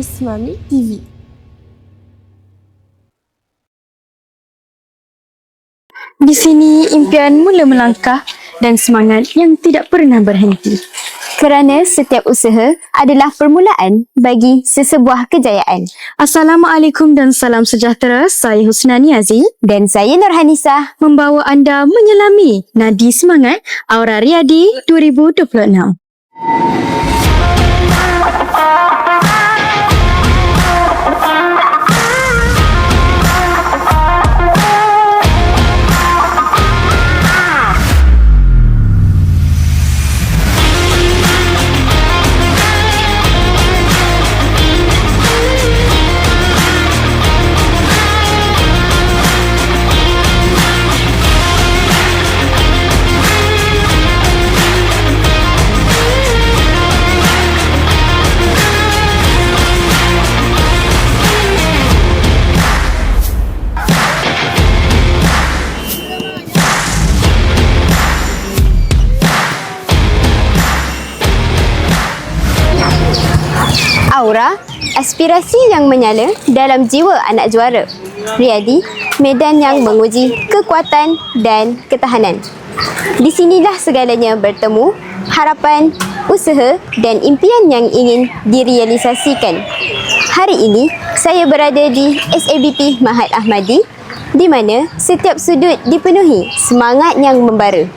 di Semami TV. Di sini impian mula melangkah dan semangat yang tidak pernah berhenti. Kerana setiap usaha adalah permulaan bagi sesebuah kejayaan. Assalamualaikum dan salam sejahtera. Saya Husna Niazi Dan saya Nurhanisah. membawa anda menyelami Nadi Semangat Aura Riyadi 2026. Aura, aspirasi yang menyala dalam jiwa anak juara. Riyadi, medan yang menguji kekuatan dan ketahanan. Di sinilah segalanya bertemu, harapan, usaha dan impian yang ingin direalisasikan. Hari ini, saya berada di SABP Mahat Ahmadi, di mana setiap sudut dipenuhi semangat yang membara.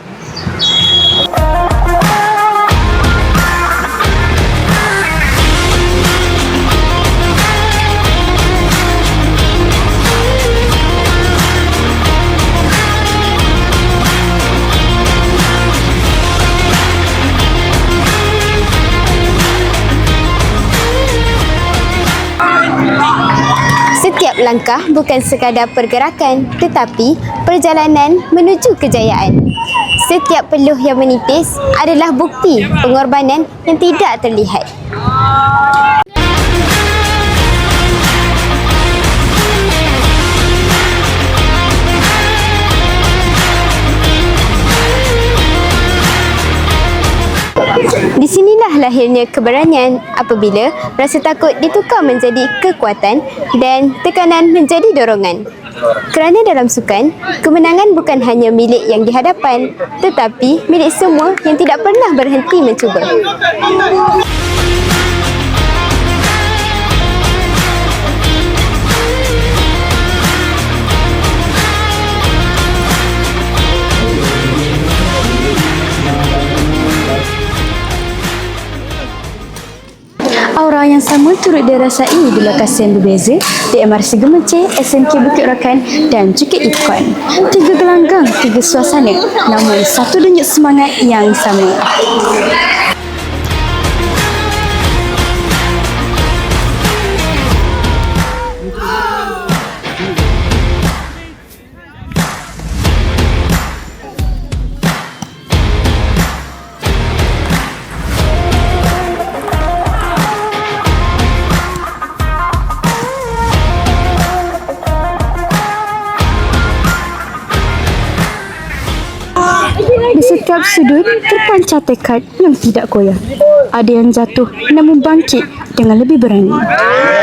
Setiap langkah bukan sekadar pergerakan, tetapi perjalanan menuju kejayaan. Setiap peluh yang menipis adalah bukti pengorbanan yang tidak terlihat. Di sinilah lahirnya keberanian apabila rasa takut ditukar menjadi kekuatan dan tekanan menjadi dorongan. Kerana dalam sukan, kemenangan bukan hanya milik yang di hadapan, tetapi milik semua yang tidak pernah berhenti mencuba. Aura yang sama turut dirasai di lokasi yang berbeza di MRC Gemenceh, SMK Bukit Rakan dan juga Ikon. 3 gelanggang, 3 suasana, namun satu denyut semangat yang sama. Di setiap sudut terpancar tekad yang tidak goyah. Ada yang jatuh namun bangkit dengan lebih berani.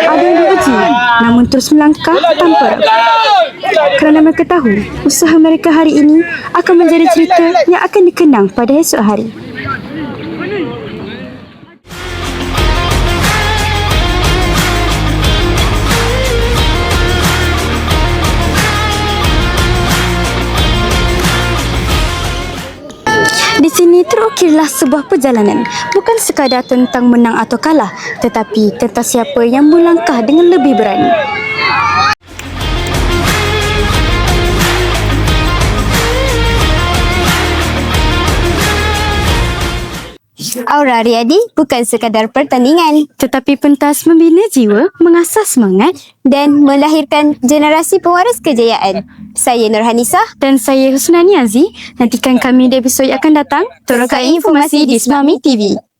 Ada yang diuji namun terus melangkah tanpa ragu. Kerana mereka tahu usaha mereka hari ini akan menjadi cerita yang akan dikenang pada esok hari. Di sini terukirlah sebuah perjalanan, bukan sekadar tentang menang atau kalah, tetapi tentang siapa yang melangkah dengan lebih berani. Aura Riyadi bukan sekadar pertandingan, Tetapi pentas membina jiwa, mengasah semangat dan melahirkan generasi pewaris kejayaan. Saya Nurhanisah. dan saya Husna Niazi. Nantikan kami di episod yang akan datang. Turunkan informasi di Semami TV.